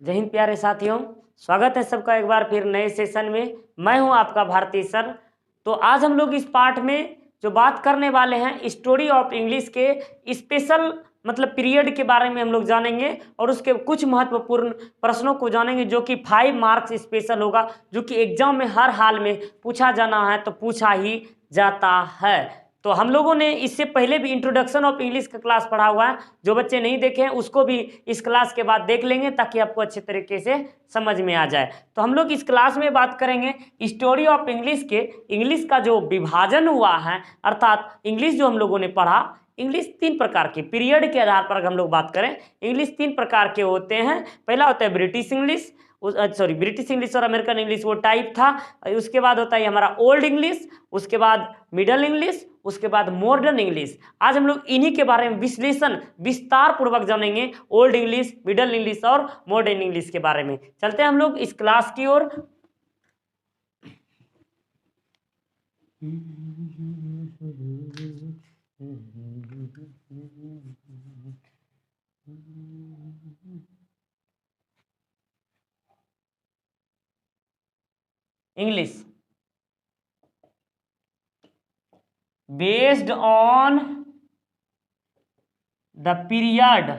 जय हिंद प्यारे साथियों, स्वागत है सबका एक बार फिर नए सेशन में। मैं हूं आपका भारती सर। तो आज हम लोग इस पार्ट में जो बात करने वाले हैं स्टोरी ऑफ इंग्लिश के स्पेशल मतलब पीरियड के बारे में हम लोग जानेंगे और उसके कुछ महत्वपूर्ण प्रश्नों को जानेंगे जो कि 5 मार्क्स स्पेशल होगा, जो कि एग्जाम में हर हाल में पूछा जाना है तो पूछा ही जाता है। तो हम लोगों ने इससे पहले भी इंट्रोडक्शन ऑफ इंग्लिश का क्लास पढ़ा हुआ है, जो बच्चे नहीं देखे हैं उसको भी इस क्लास के बाद देख लेंगे ताकि आपको अच्छे तरीके से समझ में आ जाए। तो हम लोग इस क्लास में बात करेंगे स्टोरी ऑफ इंग्लिश के। इंग्लिश का जो विभाजन हुआ है, अर्थात इंग्लिश जो हम लोगों ने पढ़ा, इंग्लिश 3 प्रकार के पीरियड के आधार पर अगर हम लोग बात करें, इंग्लिश 3 प्रकार के होते हैं। पहला होता है ब्रिटिश इंग्लिश, ब्रिटिश इंग्लिश और अमेरिकन इंग्लिश वो टाइप था। उसके बाद होता है हमारा ओल्ड इंग्लिश, उसके बाद मिडल इंग्लिश, उसके बाद मॉडर्न इंग्लिश। आज हम लोग इन्हीं के बारे में विश्लेषण विस्तार पूर्वक जानेंगे, ओल्ड इंग्लिश, मिडल इंग्लिश और मॉडर्न इंग्लिश के बारे में। चलते हैं हम लोग इस क्लास की ओर। English based on the period,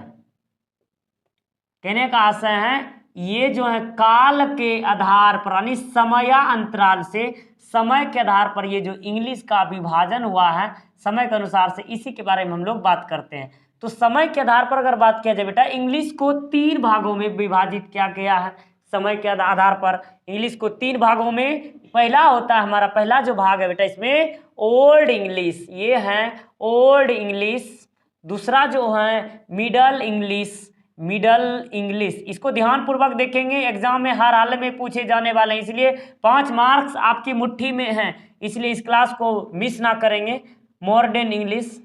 कहने का आशय है ये जो है काल के आधार पर यानी समयांतराल से, समय के आधार पर ये जो इंग्लिश का विभाजन हुआ है समय के अनुसार से, इसी के बारे में हम लोग बात करते हैं। तो समय के आधार पर अगर बात किया जाए बेटा, इंग्लिश को 3 भागों में विभाजित किया गया है। समय के आधार पर इंग्लिश को 3 भागों में, पहला होता है हमारा, पहला जो भाग है बेटा इसमें ओल्ड इंग्लिश, ये है ओल्ड इंग्लिश। दूसरा जो है मिडल इंग्लिश, मिडल इंग्लिश, इसको ध्यान पूर्वक देखेंगे, एग्जाम में हर हाल में पूछे जाने वाले हैं, इसलिए 5 मार्क्स आपकी मुट्ठी में हैं, इसलिए इस क्लास को मिस ना करेंगे। मॉडर्न इंग्लिश,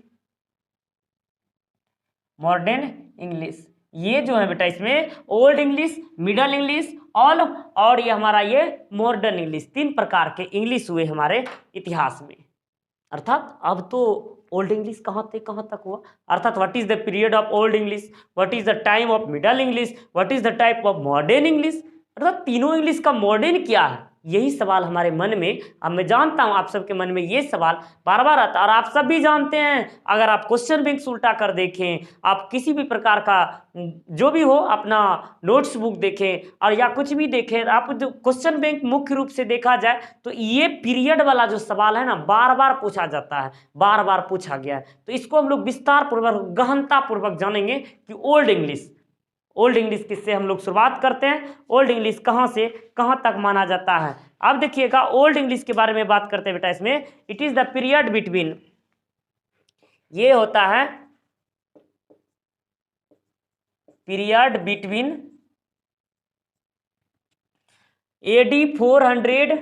मॉडर्न इंग्लिश, ये जो है बेटा इसमें ओल्ड इंग्लिश, मिडल इंग्लिश और ये हमारा ये मॉडर्न इंग्लिश, 3 प्रकार के इंग्लिश हुए हमारे इतिहास में। अर्थात अब तो ओल्ड इंग्लिश कहाँ थे कहाँ तक हुआ, अर्थात what is the period of old English, what is the time of middle English, what is the type of modern English, अर्थात तीनों इंग्लिश का मॉडर्न क्या है, यही सवाल हमारे मन में, अब मैं जानता हूं आप सबके मन में ये सवाल बार बार आता है। और आप सब भी जानते हैं, अगर आप क्वेश्चन बैंक उल्टा कर देखें, आप किसी भी प्रकार का जो भी हो अपना नोट्स बुक देखें और या कुछ भी देखें, आप जो क्वेश्चन बैंक मुख्य रूप से देखा जाए तो ये पीरियड वाला जो सवाल है ना, बार बार पूछा जाता है, बार बार पूछा गया है। तो इसको हम लोग विस्तार पूर्वक गहनता पूर्वक जानेंगे कि ओल्ड इंग्लिश, ओल्ड इंग्लिश किससे हम लोग शुरुआत करते हैं, ओल्ड इंग्लिश कहाँ से कहाँ तक माना जाता है। अब देखिएगा ओल्ड इंग्लिश के बारे में बात करते हैं बेटा, इसमें it is the period between, ये होता है period between AD 400,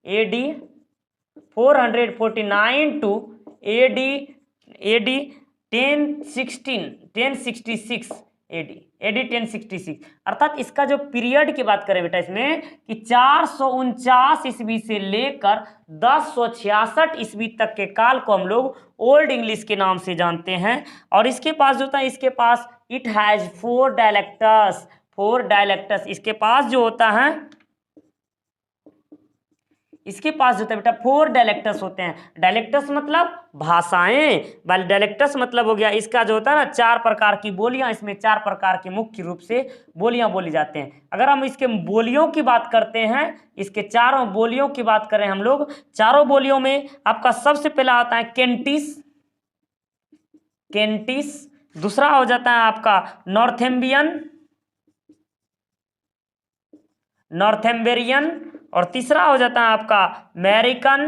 AD 449 to AD 1066 AD 1066, अर्थात इसका जो पीरियड की बात करें बेटा इसमें कि 449 ईस्वी से लेकर 1066 ईस्वी तक के काल को हम लोग ओल्ड इंग्लिश के नाम से जानते हैं। और इसके पास जो होता है, इसके पास इट हैज 4 डायलेक्टर्स, 4 डायलेक्टर्स, इसके पास जो होता है, इसके पास जो होता है बेटा 4 डायलेक्टर्स होते हैं। डायलेक्टर्स मतलब भाषाएं, वाले डायलेक्टर्स मतलब हो गया इसका जो होता है ना 4 प्रकार की बोलियां, इसमें 4 प्रकार की मुख्य रूप से बोलियां बोली जाते हैं। अगर हम इसके बोलियों की बात करते हैं, इसके चारों बोलियों की बात करें हम लोग, चारों बोलियों में आपका सबसे पहला आता है केंटिस, केंटिस, दूसरा हो जाता है आपका नॉर्थेम्बियन, नॉर्थेम्बेरियन, और तीसरा हो जाता है आपका अमेरिकन,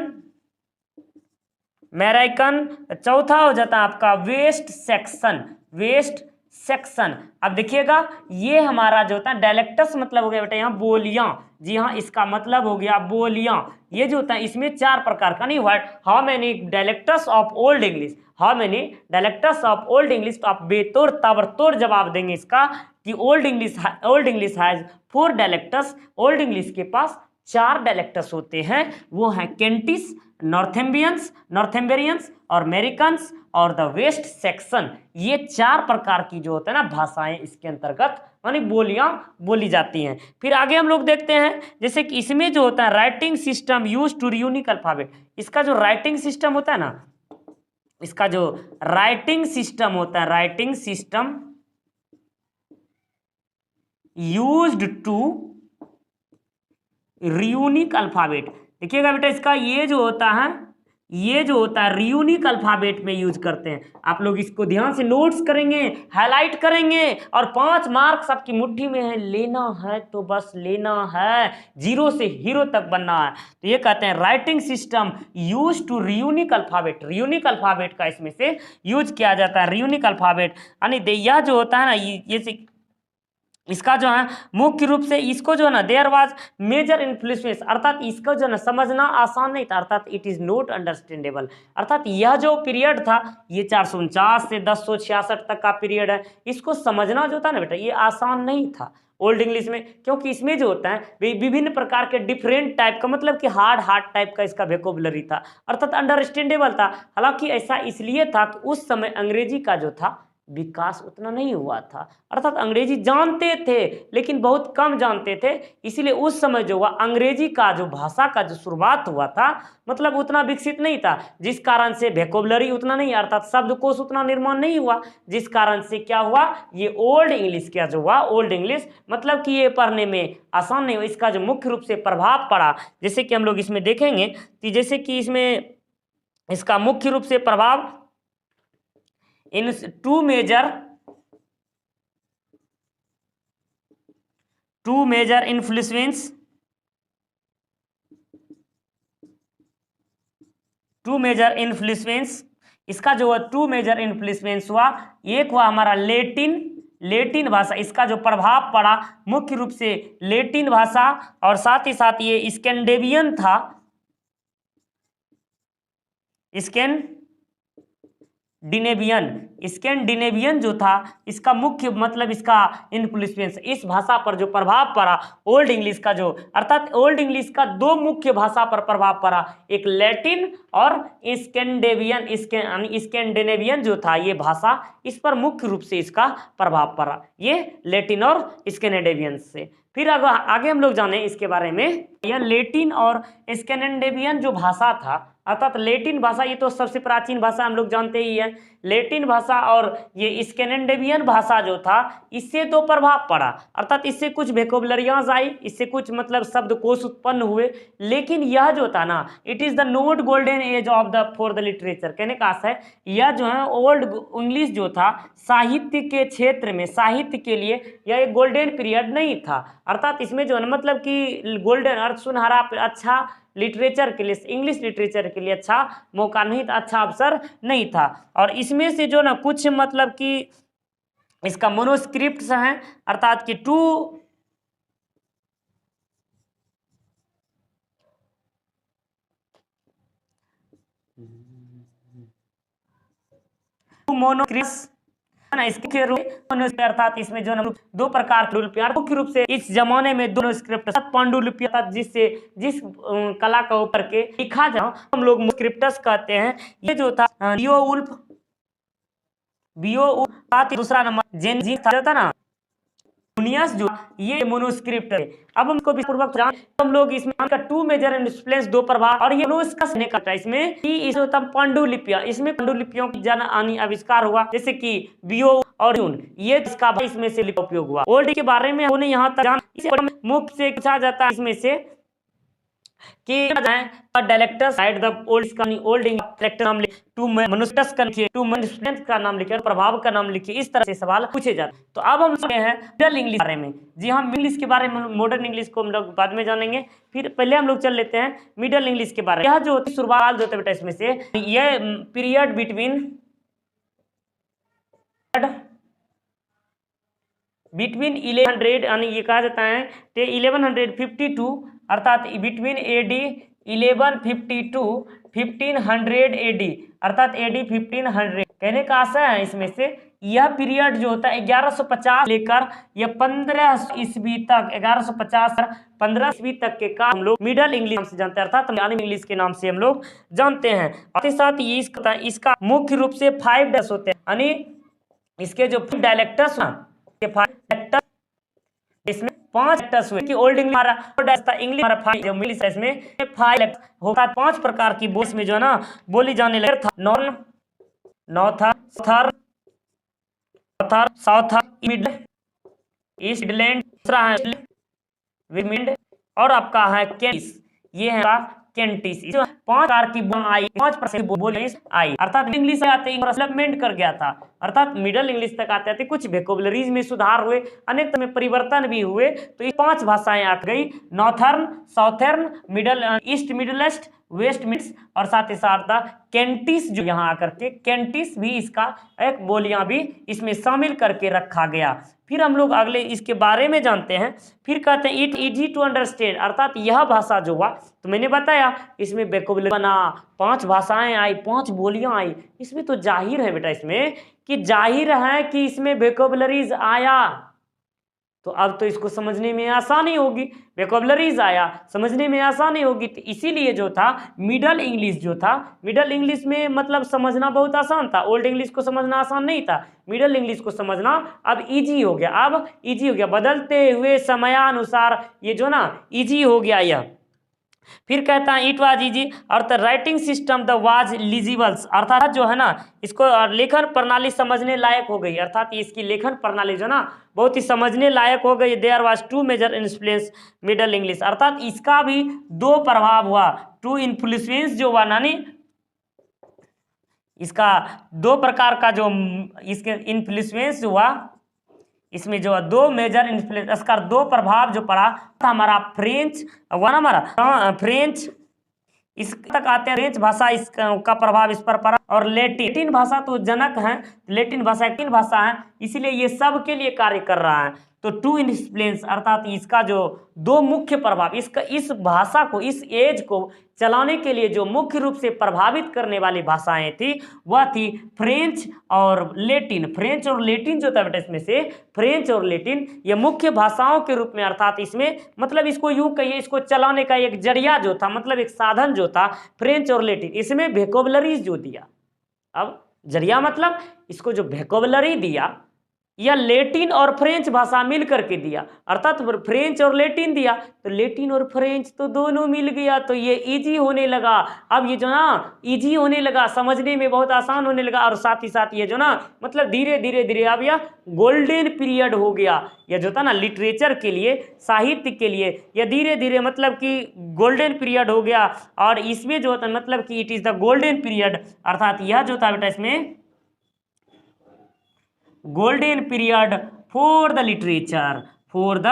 अमेरिकन, चौथा हो जाता है आपका वेस्ट सेक्शन, वेस्ट सेक्शन। अब देखिएगा ये हमारा जो होता है डायलेक्टस मतलब हो गया बेटा यहाँ बोलियां, जी हाँ इसका मतलब हो गया बोलियां। ये जो होता है इसमें 4 प्रकार का, नहीं what how many dialects of old English, how many dialects of old English, तो आप बेतौर ताबड़तोड़ जवाब देंगे इसका कि old English has 4 dialects, old English के पास 4 डायलेक्टस होते हैं, वो हैं केंटिस, नॉर्थेम्बेरियंस और अमेरिकन्स और द वेस्ट सेक्शन। ये 4 प्रकार की जो होते हैं ना भाषाएं इसके अंतर्गत यानी बोलियां बोली जाती हैं। फिर आगे हम लोग देखते हैं जैसे कि इसमें जो होता है writing system use to unique alphabet, इसका जो राइटिंग सिस्टम होता है ना, इसका जो राइटिंग सिस्टम होता है, writing system used to runic alphabet. देखिएगा बेटा, इसका ये जो होता है रियूनिक अल्फाबेट में यूज करते हैं। आप लोग इसको ध्यान से नोट्स करेंगे, हाईलाइट करेंगे, और 5 मार्क्स आपकी मुट्ठी में है, लेना है तो बस लेना है, 0 से हीरो तक बनना है। तो ये कहते हैं writing system use to runic alphabet, runic alphabet का इसमें से यूज किया जाता है। रियूनिक अल्फाबेट यानी यह जो होता है ना, ये इसका जो है मुख्य रूप से इसको जो है ना देयर वाज मेजर इन्फ्लुएंस, अर्थात इसको जो है ना समझना आसान नहीं था, अर्थात इट इज नॉट अंडरस्टैंडेबल, अर्थात यह जो पीरियड था ये 449 से 1066 तक का पीरियड है, इसको समझना जो था ना बेटा ये आसान नहीं था ओल्ड इंग्लिश में, क्योंकि इसमें जो होता है विभिन्न प्रकार के डिफरेंट टाइप का, मतलब कि हार्ड टाइप का इसका वोकैबुलरी था, अर्थात अंडरस्टैंडेबल था। हालांकि ऐसा इसलिए था कि उस समय अंग्रेजी का जो था विकास उतना नहीं हुआ था, अर्थात अंग्रेजी जानते थे लेकिन बहुत कम जानते थे, इसीलिए उस समय जो हुआ अंग्रेजी का जो भाषा का जो शुरुआत हुआ था मतलब उतना विकसित नहीं था, जिस कारण से वोकैबुलरी उतना नहीं, अर्थात शब्दकोश उतना निर्माण नहीं हुआ, जिस कारण से क्या हुआ ये ओल्ड इंग्लिश क्या जो हुआ ओल्ड इंग्लिश मतलब कि ये पढ़ने में आसान नहीं हुआ। इसका जो मुख्य रूप से प्रभाव पड़ा, जैसे कि हम लोग इसमें देखेंगे कि जैसे कि इसमें इसका मुख्य रूप से प्रभाव इन टू मेजर इन्फ्लुएंस, इसका जो टू मेजर इन्फ्लुएंस हुआ, एक हुआ हमारा लेटिन भाषा, इसका जो प्रभाव पड़ा मुख्य रूप से लेटिन भाषा, और साथ ही साथ ये स्कैंडिनेवियन था, स्कैंडिनेवियन जो था इसका मुख्य मतलब इसका इन्फ्लुएंस, इस भाषा पर जो प्रभाव पड़ा ओल्ड इंग्लिश का जो, अर्थात ओल्ड इंग्लिश का 2 मुख्य भाषा पर प्रभाव पड़ा, एक लैटिन और स्कैंडिनेवियन जो था ये भाषा, इस पर मुख्य रूप से इसका प्रभाव पड़ा, ये लैटिन और स्कैंडिनेवियन से। फिर आगे हम लोग जाने इसके बारे में, यह लैटिन और स्कैंडिनेवियन जो भाषा था, अर्थात लैटिन भाषा ये तो सबसे प्राचीन भाषा हम लोग जानते ही हैं, लैटिन भाषा और ये स्कैंडिनेवियन भाषा जो था इससे तो प्रभाव पड़ा, अर्थात इससे कुछ वोकैबुलरीज आई, इससे कुछ मतलब शब्दकोश उत्पन्न हुए, लेकिन यह जो था ना it is the note golden age of the for the literature, कहने का आशय है यह जो है ओल्ड इंग्लिश जो था साहित्य के क्षेत्र में, साहित्य के लिए यह एक गोल्डन पीरियड नहीं था, अर्थात इसमें जो है मतलब कि गोल्डन अर्थ सुनहरा अच्छा लिटरेचर के लिए, इंग्लिश लिटरेचर के लिए अच्छा मौका नहीं था, अच्छा अवसर नहीं था। और इसमें से जो ना कुछ मतलब कि इसका मोनोस्क्रिप्ट्स हैं, अर्थात कि टू मोनोस्क्रिप्ट्स ना, इसके रूप अर्थात इसमें जो 2 प्रकार के पांडुलिपि, मुख्य रूप से इस जमाने में 2 स्क्रिप्ट पांडुलिपि, अर्थात जिस कला का ऊपर के लिखा जाओ हम लोग स्क्रिप्टस कहते हैं। ये जो था बियोवुल्फ, दूसरा नंबर जेनजी था ना यूनियस, जो ये मोनोस्क्रिप्ट है। अब हमको पूर्वक हम लोग इसमें का 2 मेजर इन्फ्लुएंस 2 प्रभाव, और ये मोनोस्क्रिप्ट करता है इसमें कि इस पांडुलिपियां, इसमें पांडुलिपियों की जन आनी आविष्कार हुआ, जैसे कि बियो और ये इसका इसमें से उपयोग हुआ। ओल्ड के बारे में उन्हें यहाँ तक जान मुफ्त से पूछा जाता है इसमें से कि डायलेक्टर साइड द ओल्ड डायलेक्टर नाम लिखे, टू मनुस्क्रिप्ट्स का लिखिए, टू मनुस्क्रिप्ट्स का नाम लिखिए, प्रभाव का नाम लिखिए, इस तरह से सवाल पूछे जाते। तो अब हम सुने हैं मिडल इंग्लिश बारे में, जी हाँ इंग्लिश के बारे में, मॉडर्न इंग्लिश को हम लोग बाद में जानेंगे, फिर पहले हम लोग चल लेते हैं मिडल इंग्लिश के बारे में। यह जो शुरुआत जो होता है बेटा इसमें से यह पीरियड बिटवीन 1100 यानी ये कहा जाता है 1152, अर्थात बिटवीन AD 1152 1500 AD, अर्थात AD 1500, कहने का आशय है इसमें से यह पीरियड जो होता है 1150 लेकर यह 15 ईस्वी तक, 1150 15 ईस्वी तक के का हम लोग मिडल इंग्लिश नाम से जानते हैं, अर्थात मलयालम इंग्लिश के नाम से हम लोग जानते हैं। साथ ही साथ ये इसका मुख्य रूप से 5 डैश होते हैं, यानी इसके जो डायलेक्टर्स 5 लेटर्स हुए कि ओल्ड इंग्लिश हमारा इंग्लिश हमारा फाइव जो मिडिल साइज में 5 होता है। 5 प्रकार की बोली में जो है ना बोली जाने लगे था। नॉर्थ, साउथर, मिड, ईस्ट, मिडलैंड, दूसरा है विमिंड और आपका है कैंटिस। ये है कैंटिस। 5 प्रकार की आई, 5% बोली आई, अर्थात इंग्लिश आते डेवलपमेंट कर गया था, अर्थात मिडिल इंग्लिश तक आते आते कुछ वोकैबुलरीज में सुधार हुए, अनेक में परिवर्तन भी हुए। तो ये 5 भाषाएं आ गई, northern, southern, middle, east midlands, west mids और साथ ही साथ कैंटिस जो यहाँ आकर के कैंटिस भी इसका एक बोलियां भी इसमें शामिल करके रखा गया। फिर हम लोग अगले इसके बारे में जानते हैं। फिर कहते हैं इट इजी टू अंडरस्टैंड, अर्थात यह भाषा जो हुआ तो मैंने बताया इसमें वोकैबुलरी बना, 5 भाषाएं आई, 5 बोलियां आई। इसमें तो जाहिर है बेटा इसमें कि जाहिर है कि इसमें वोकैबुलरीज आया, तो अब तो इसको समझने में आसानी होगी। वोकैबुलरीज आया, समझने में आसानी होगी। तो इसीलिए जो था मिडल इंग्लिश जो था, मिडल इंग्लिश में मतलब समझना बहुत आसान था, ओल्ड इंग्लिश को समझना आसान नहीं था, मिडल इंग्लिश को समझना अब इजी हो गया। अब इजी हो गया, बदलते हुए समयानुसार ये जो ना इजी हो गया यह। फिर कहता है इट वाज इजी और the writing system the was legibles, अर्थात जो है ना इसको लेखन प्रणाली समझने लायक हो गई, अर्थात इसकी लेखन प्रणाली जो ना बहुत ही समझने लायक हो गई। There was 2 major influence middle English, अर्थात इसका भी 2 प्रभाव हुआ। 2 इन्फ्लुएंस जो हुआ नानी, इसका 2 प्रकार का जो इसके इन्फ्लुएंस हुआ, इसमें जो 2 मेजर इन्फ्लुएंस, इसका 2 प्रभाव जो पड़ा था हमारा फ्रेंच हुआ ना, हमारा फ्रेंच इस तक आते हैं, फ्रेंच भाषा इसका प्रभाव इस पर पड़ा, और लेटिन भाषा तो जनक है, लेटिन भाषा है, इसीलिए ये सब के लिए कार्य कर रहा है। तो 2 इन्फ्लुएंस अर्थात इसका जो 2 मुख्य प्रभाव, इसका इस भाषा को, इस एज को चलाने के लिए जो मुख्य रूप से प्रभावित करने वाली भाषाएं थी वह थी फ्रेंच और लेटिन। फ्रेंच और लेटिन जो था बेटा इसमें से फ्रेंच और लेटिन ये मुख्य भाषाओं के रूप में, अर्थात इसमें मतलब इसको यूं कहिए, इसको चलाने का एक जरिया जो था, मतलब एक साधन जो था फ्रेंच और लेटिन, इसमें वोकैबुलरीज जो दिया। अब जरिया मतलब इसको जो वोकैबुलरी दिया या लेटिन और फ्रेंच भाषा मिल करके दिया, अर्थात फ्रेंच और लेटिन दिया, तो लेटिन और फ्रेंच तो दोनों मिल गया, तो ये इजी होने लगा। अब ये जो ना इजी होने लगा, समझने में बहुत आसान होने लगा, और साथ ही साथ ये जो ना मतलब धीरे धीरे अब यह गोल्डन पीरियड हो गया। यह जो था ना लिटरेचर के लिए, साहित्य के लिए यह धीरे धीरे मतलब कि गोल्डन पीरियड हो गया। और इसमें जो होता मतलब कि it is the golden period, अर्थात यह जो था बेटा इसमें golden period for the literature, for the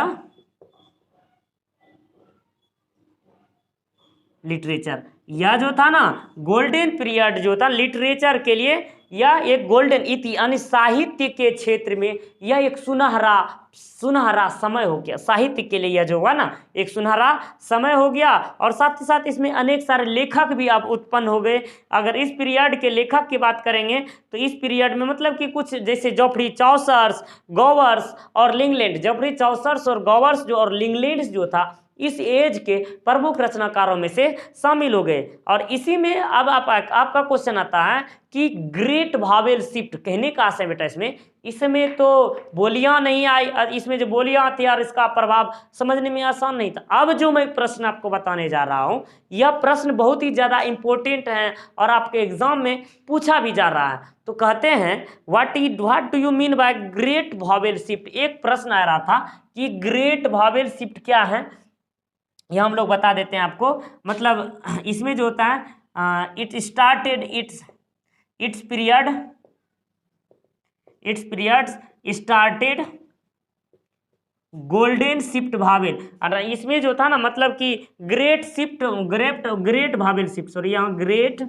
literature, यह जो था ना गोल्डन पीरियड जो था लिटरेचर के लिए, यह एक गोल्डन इति यानी साहित्य के क्षेत्र में यह एक सुनहरा समय हो गया। साहित्य के लिए यह जो हुआ ना एक सुनहरा समय हो गया, और साथ ही साथ इसमें अनेक सारे लेखक भी अब उत्पन्न हो गए। अगर इस पीरियड के लेखक की बात करेंगे तो इस पीरियड में मतलब कि कुछ जैसे जोफ्री चौसर्स, गोवर्स और लिंगलैंड, जोफ्री चौसर्स और गोवर्स जो और लिंगलैंड जो था इस एज के प्रमुख रचनाकारों में से शामिल हो गए। और इसी में अब आपका क्वेश्चन आता है कि ग्रेट वावेल शिफ्ट कहने का आशय बेटा इसमें तो बोलियां नहीं आई, इसमें जो बोलियां थी यार इसका प्रभाव समझने में आसान नहीं था। अब जो मैं प्रश्न आपको बताने जा रहा हूं यह प्रश्न बहुत ही ज़्यादा इंपॉर्टेंट है और आपके एग्जाम में पूछा भी जा रहा है। तो कहते हैं what do you mean by great Wavell shift. एक प्रश्न आ रहा था कि ग्रेट वावेल शिफ्ट क्या है, यह हम लोग बता देते हैं आपको। मतलब इसमें जो होता है it started it's period started golden shift Wavell. और इसमें जो था ना मतलब कि ग्रेट वावेल शिफ्ट, सॉरी यहाँ great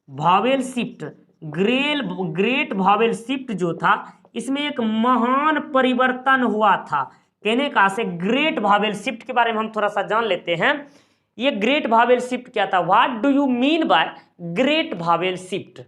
Wavell shift, great Wavell shift जो था इसमें एक महान परिवर्तन हुआ था। कहने का से ग्रेट वावेल शिफ्ट के बारे में हम थोड़ा सा जान लेते हैं। ये ग्रेट वावेल शिफ्ट क्या था, what do you mean by great Wavell shift,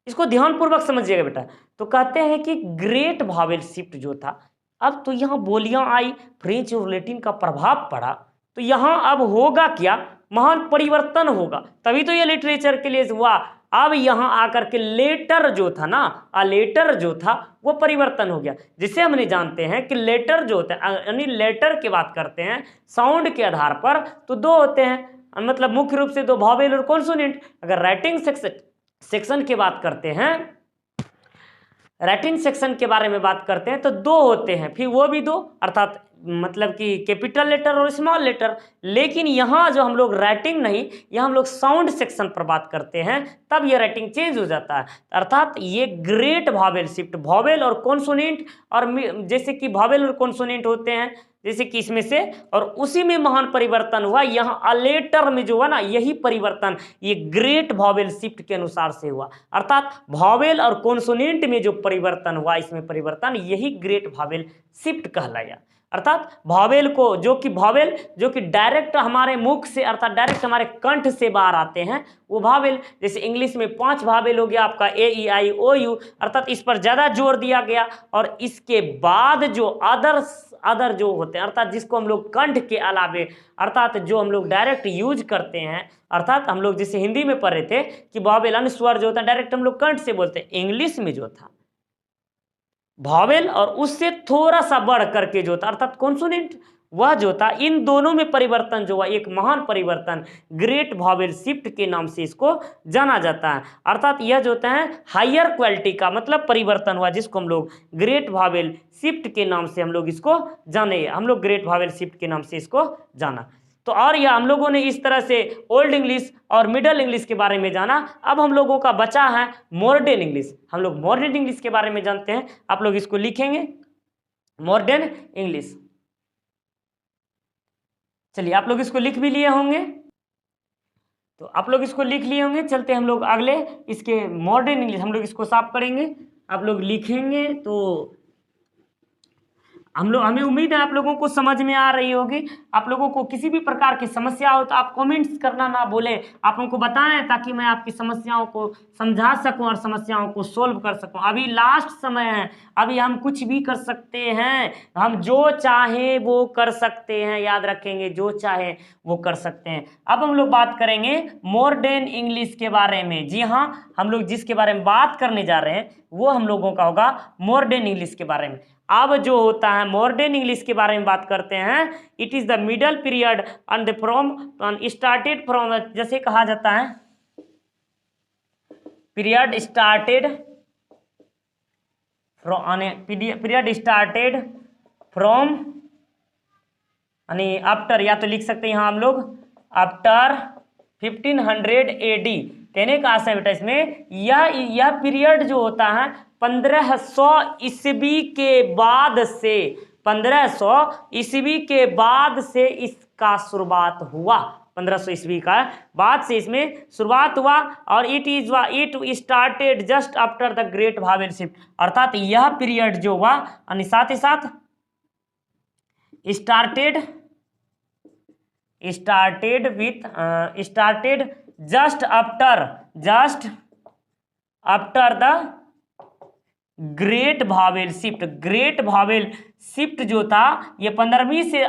इसको ध्यानपूर्वक समझिएगा बेटा। तो कहते हैं कि ग्रेट वावेल शिफ्ट जो था, अब तो यहाँ बोलियां आई, फ्रेंच और लैटिन का प्रभाव पड़ा, तो यहाँ अब होगा क्या, महान परिवर्तन होगा, तभी तो ये लिटरेचर के लिए हुआ। अब यहाँ आकर के लेटर जो था ना, लेटर जो था वो परिवर्तन हो गया। जिसे हमने जानते हैं कि लेटर जो होता है, यानी लेटर की बात करते हैं साउंड के आधार पर, तो दो होते हैं, मतलब मुख्य रूप से दो, वॉवेल और कॉन्सोनेंट। अगर राइटिंग सेक्शन की बात करते हैं, राइटिंग सेक्शन के बारे में बात करते हैं तो दो होते हैं, फिर वो भी दो, अर्थात मतलब कि कैपिटल लेटर और स्मॉल लेटर। लेकिन यहाँ जो हम लोग राइटिंग नहीं, यहाँ हम लोग साउंड सेक्शन पर बात करते हैं, तब ये राइटिंग चेंज हो जाता है। अर्थात ये ग्रेट वॉवेल शिफ्ट, वॉवेल और कॉन्सोनेंट, और जैसे कि वॉवेल और कॉन्सोनेंट होते हैं जैसे कि इसमें से, और उसी में महान परिवर्तन हुआ। यहाँ अलेटर में जो हुआ ना, यही परिवर्तन ये ग्रेट वॉवेल शिफ्ट के अनुसार से हुआ। अर्थात वॉवेल और कॉन्सोनेंट में जो परिवर्तन हुआ, इसमें परिवर्तन, यही ग्रेट वॉवेल शिफ्ट कहलाया। अर्थात वॉवेल को, जो कि डायरेक्ट हमारे मुख से, अर्थात डायरेक्ट हमारे कंठ से बाहर आते हैं, वो वॉवेल। जैसे इंग्लिश में 5 वॉवेल हो गया आपका ए ई आई ओ यू, अर्थात इस पर ज़्यादा जोर दिया गया। और इसके बाद जो अदर जो होते हैं, अर्थात जिसको हम लोग कंठ के अलावे, अर्थात जो हम लोग डायरेक्ट यूज करते हैं, अर्थात हम लोग जैसे हिंदी में पढ़ रहे थे कि वॉवेल अन्य स्वर जो होता है डायरेक्ट हम लोग कंठ से बोलते हैं, इंग्लिश में जो था वॉवेल और उससे थोड़ा सा बढ़ करके जो था अर्थात कॉन्सोनेंट, वह जो था, इन दोनों में परिवर्तन जो हुआ, एक महान परिवर्तन ग्रेट वॉवेल शिफ्ट के नाम से इसको जाना जाता है। अर्थात यह जो होता है हायर क्वालिटी का मतलब परिवर्तन हुआ, जिसको हम लोग ग्रेट वॉवेल शिफ्ट के नाम से हम लोग इसको जाने, हम लोग ग्रेट वॉवेल शिफ्ट के नाम से इसको जाना। तो और यह हम लोगों ने इस तरह से ओल्ड इंग्लिश और मिडल इंग्लिश के बारे में जाना। अब हम लोगों का बचा है मॉडर्न इंग्लिश। हम लोग मॉडर्न इंग्लिश के बारे में जानते हैं। आप लोग इसको लिखेंगे मॉडर्न इंग्लिश। चलिए, आप लोग इसको लिख भी लिए होंगे, तो आप लोग इसको लिख लिए होंगे। चलते हम लोग अगले इसके मॉडर्न इंग्लिश, हम लोग इसको साफ करेंगे। आप लोग लिखेंगे तो हमें उम्मीद है आप लोगों को समझ में आ रही होगी। आप लोगों को किसी भी प्रकार की समस्या हो तो आप कमेंट्स करना ना भूलें, आप हमको बताएं, ताकि मैं आपकी समस्याओं को समझा सकूं और समस्याओं को सोल्व कर सकूं। अभी लास्ट समय है, अभी हम कुछ भी कर सकते हैं, हम जो चाहें वो कर सकते हैं, याद रखेंगे, जो चाहे वो कर सकते हैं। अब हम लोग बात करेंगे मॉडर्न इंग्लिश के बारे में। जी हाँ, हम लोग जिसके बारे में बात करने जा रहे हैं वो हम लोगों का होगा मॉडर्न इंग्लिश के बारे में। अब जो होता है मॉडर्न इंग्लिश के बारे में बात करते हैं, it is the middle period and the from started from, जैसे कहा जाता है पीरियड स्टार्टेड फ्रॉम यानी आफ्टर, या तो लिख सकते हैं यहाँ हम लोग आफ्टर 1500 AD। कहने का आशय बेटा इसमें यह पीरियड जो होता है 1500 ईस्वी के बाद से, 1500 ईस्वी के बाद से इसका शुरुआत हुआ। 1500 ईस्वी का बाद से इसमें शुरुआत हुआ। और it started just after the great vowel shift. अर्थात यह पीरियड जो हुआ, यानी साथ ही साथ started just after the great vowel shift. Great vowel shift जो था ये 15वीं से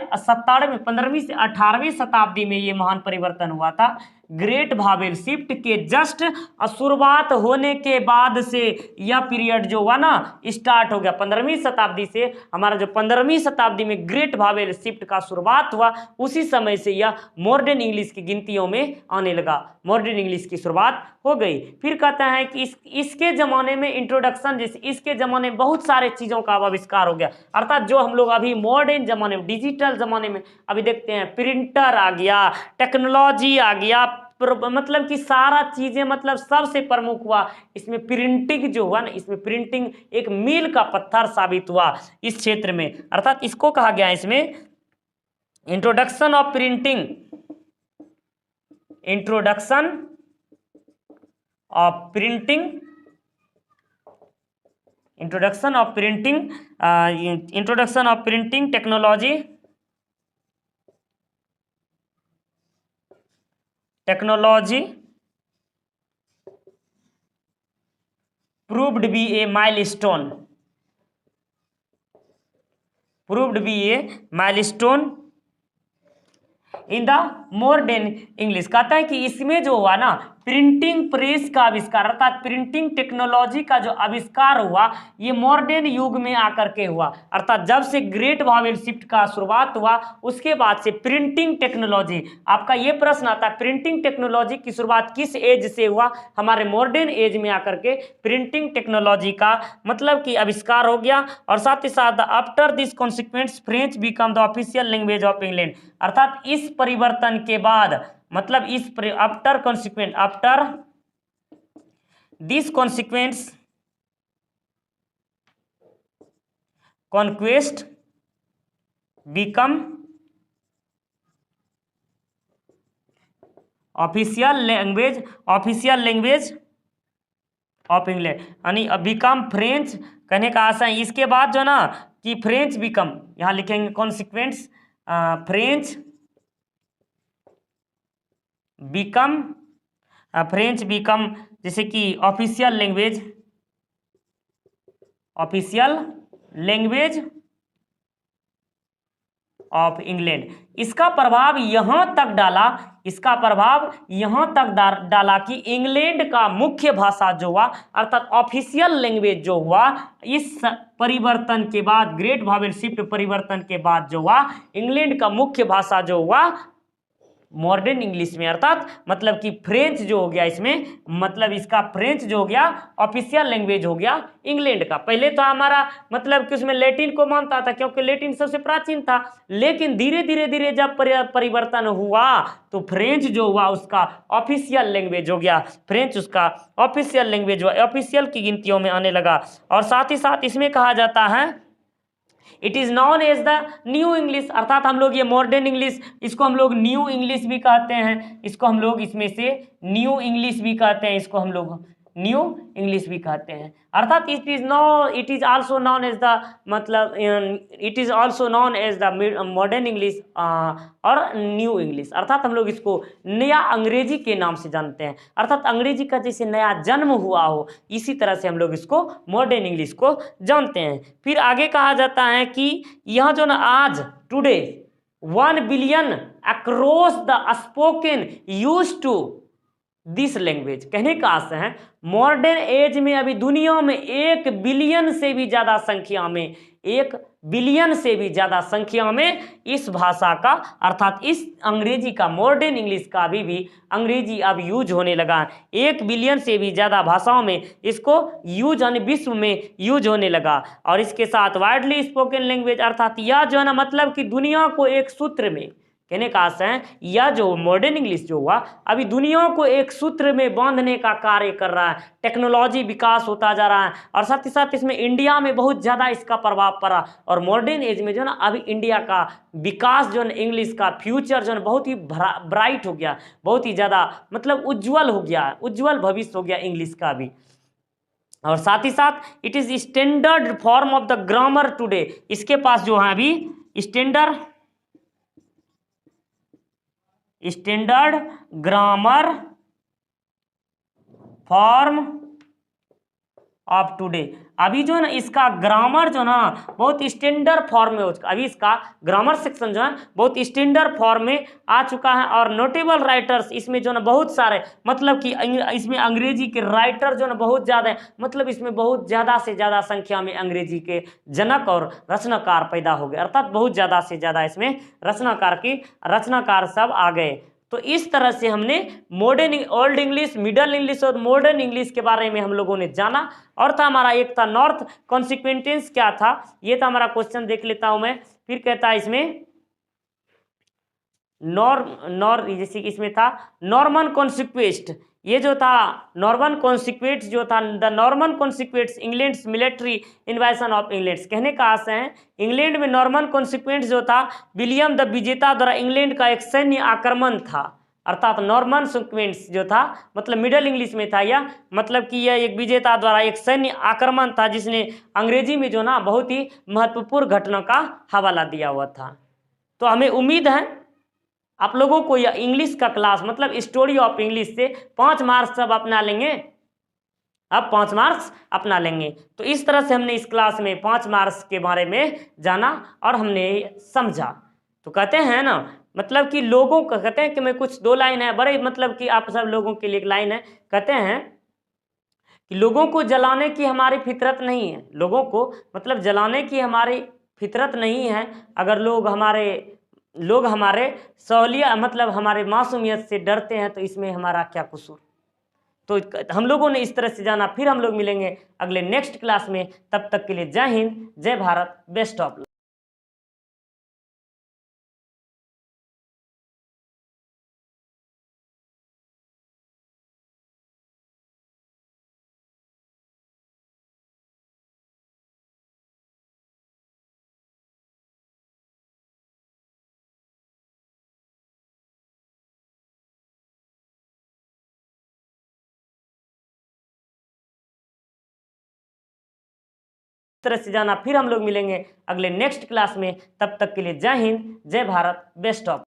18वीं शताब्दी में ये महान परिवर्तन हुआ था। ग्रेट वॉवेल शिफ्ट के जस्ट शुरुआत होने के बाद से यह पीरियड जो हुआ ना स्टार्ट हो गया। 15वीं शताब्दी से हमारा जो 15वीं शताब्दी में ग्रेट वॉवेल शिफ्ट का शुरुआत हुआ, उसी समय से यह मॉडर्न इंग्लिश की गिनतियों में आने लगा, मॉडर्न इंग्लिश की शुरुआत हो गई। फिर कहता है कि इसके ज़माने में इंट्रोडक्शन, जैसे इसके ज़माने में बहुत सारे चीज़ों का आविष्कार हो गया। अर्थात जो हम लोग अभी मॉडर्न ज़माने में, डिजिटल ज़माने में अभी देखते हैं, प्रिंटर आ गया, टेक्नोलॉजी आ गया, मतलब कि सारा चीज़ें, मतलब सबसे प्रमुख हुआ इसमें प्रिंटिंग जो हुआ ना, इसमें प्रिंटिंग एक मील का पत्थर साबित हुआ इस क्षेत्र में। अर्थात इसको कहा गया इसमें introduction of printing, introduction of printing technology proved be a milestone in the modern English. कहता है कि इसमें जो हुआ ना प्रिंटिंग प्रेस का आविष्कार अर्थात प्रिंटिंग टेक्नोलॉजी का जो आविष्कार हुआ ये मॉडर्न युग में आकर के हुआ। अर्थात जब से ग्रेट वावेल शिफ्ट का शुरुआत हुआ उसके बाद से प्रिंटिंग टेक्नोलॉजी, आपका ये प्रश्न आता है प्रिंटिंग टेक्नोलॉजी की शुरुआत किस एज से हुआ, हमारे मॉडर्न एज में आकर के प्रिंटिंग टेक्नोलॉजी का मतलब कि आविष्कार हो गया। और साथ ही साथ after this consequence French become the official language of England, अर्थात इस परिवर्तन के बाद मतलब इस after consequent after this consequence conquest become official language of England, यानी बिकम फ्रेंच कहने का आशा है। इसके बाद जो ना कि फ्रेंच बिकम, यहां लिखेंगे कॉन्सिक्वेंस फ्रेंच बिकम जैसे कि ऑफिशियल लैंग्वेज ऑफ इंग्लैंड। इसका प्रभाव यहां तक डाला कि इंग्लैंड का मुख्य भाषा जो हुआ अर्थात ऑफिशियल लैंग्वेज जो हुआ इस परिवर्तन के बाद, ग्रेट वावेल शिफ्ट परिवर्तन के बाद जो हुआ इंग्लैंड का मुख्य भाषा जो हुआ मॉडर्न इंग्लिश में, अर्थात मतलब कि फ्रेंच जो हो गया इसमें, मतलब इसका फ्रेंच जो हो गया ऑफिशियल लैंग्वेज हो गया इंग्लैंड का। पहले तो हमारा मतलब कि उसमें लैटिन को मानता था क्योंकि लैटिन सबसे प्राचीन था, लेकिन धीरे धीरे जब परिवर्तन हुआ तो फ्रेंच जो हुआ उसका ऑफिशियल लैंग्वेज हो गया, फ्रेंच उसका ऑफिशियल लैंग्वेज हुआ, ऑफिशियल की गिनतियों में आने लगा। और साथ ही साथ इसमें कहा जाता है it is known as the new English, अर्थात हम लोग ये मॉडर्न इंग्लिश इसको हम लोग न्यू इंग्लिश भी कहते हैं, इसको हम लोग इसमें से न्यू इंग्लिश भी कहते हैं, इसको हम लोग न्यू इंग्लिश भी कहते हैं। अर्थात it is also known as the मतलब it is also known as the modern English और न्यू इंग्लिश, अर्थात हम लोग इसको नया अंग्रेजी के नाम से जानते हैं। अर्थात अंग्रेजी का जैसे नया जन्म हुआ हो इसी तरह से हम लोग इसको मॉडर्न इंग्लिश को जानते हैं। फिर आगे कहा जाता है कि यह जो ना आज today 1 billion across the spoken use to this language, कहने का आशय है मॉडर्न एज में अभी दुनिया में 1 बिलियन से भी ज्यादा संख्या में, 1 बिलियन से भी ज्यादा संख्या में इस भाषा का अर्थात इस अंग्रेजी का मॉडर्न इंग्लिश का भी अंग्रेजी अब यूज होने लगा। 1 बिलियन से भी ज्यादा भाषाओं में इसको यूज यानी विश्व में यूज होने लगा। और इसके साथ वाइडली स्पोकन लैंग्वेज, अर्थात यह जो है ना मतलब कि दुनिया को एक सूत्र में, कहने का आशय है यह जो मॉडर्न इंग्लिश जो हुआ अभी दुनिया को एक सूत्र में बांधने का कार्य कर रहा है, टेक्नोलॉजी विकास होता जा रहा है। और साथ ही साथ इसमें इंडिया में बहुत ज़्यादा इसका प्रभाव पड़ा और मॉडर्न एज में जो ना अभी इंडिया का विकास जो है इंग्लिश का फ्यूचर जो है बहुत ही ब्राइट हो गया, बहुत ही ज़्यादा मतलब उज्ज्वल हो गया, उज्ज्वल भविष्य हो गया इंग्लिश का भी। और साथ ही साथ it is standard form of the grammar today, इसके पास जो है अभी standard grammar form of today, अभी जो है ना इसका ग्रामर जो ना बहुत स्टैंडर्ड फॉर्म में हो चुका, अभी इसका ग्रामर सेक्शन जो है बहुत स्टैंडर्ड फॉर्म में आ चुका है। और नोटेबल राइटर्स इसमें जो ना बहुत सारे मतलब कि इसमें अंग्रेजी के राइटर जो ना बहुत ज़्यादा है, मतलब इसमें बहुत ज़्यादा से ज़्यादा संख्या में अंग्रेजी के जनक और रचनाकार पैदा हो गए, अर्थात बहुत ज़्यादा से ज़्यादा इसमें रचनाकार सब आ गए। तो इस तरह से हमने modern old English, middle English और मॉडर्न इंग्लिश के बारे में हम लोगों ने जाना। और था हमारा एक था नॉर्थ कॉन्सिक्वेंटेंस क्या था, ये था हमारा क्वेश्चन, देख लेता हूं मैं। फिर कहता है इसमें जैसे इसमें था नॉर्मन कॉन्सिक्वेस्ट, ये जो था नॉर्मन कॉन्सिक्वेट्स जो था the Norman conquests England's military invasion of England, कहने का आशय है इंग्लैंड में नॉर्मन कॉन्सिक्वेंट्स जो था विलियम द विजेता द्वारा इंग्लैंड का एक सैन्य आक्रमण था। अर्थात नॉर्मन सीक्वेंस जो था मतलब मिडल इंग्लिश में था यह, मतलब कि यह एक विजेता द्वारा एक सैन्य आक्रमण था जिसने अंग्रेजी में जो ना बहुत ही महत्वपूर्ण घटना का हवाला दिया हुआ था। तो हमें उम्मीद है आप लोगों को यह इंग्लिश का क्लास मतलब स्टोरी ऑफ इंग्लिश से 5 मार्क्स सब अपना लेंगे, अब 5 मार्क्स अपना लेंगे। तो इस तरह से हमने इस क्लास में 5 मार्क्स के बारे में जाना और हमने समझा। तो कहते हैं ना, मतलब कि लोगों का कहते हैं कि मैं कुछ 2 लाइन है बड़े, मतलब कि आप सब लोगों के लिए एक लाइन है, कहते हैं कि लोगों को जलाने की हमारी फितरत नहीं है, लोगों को मतलब जलाने की हमारी फितरत नहीं है। अगर लोग हमारे सहूलियत मतलब हमारे मासूमियत से डरते हैं तो इसमें हमारा क्या कसूर। तो हम लोगों ने इस तरह से जाना। फिर हम लोग मिलेंगे अगले नेक्स्ट क्लास में, तब तक के लिए जय हिंद, जय भारत, बेस्ट ऑफ। तरह से जाना। फिर हम लोग मिलेंगे अगले नेक्स्ट क्लास में, तब तक के लिए जय हिंद, जय भारत, बेस्ट ऑफ।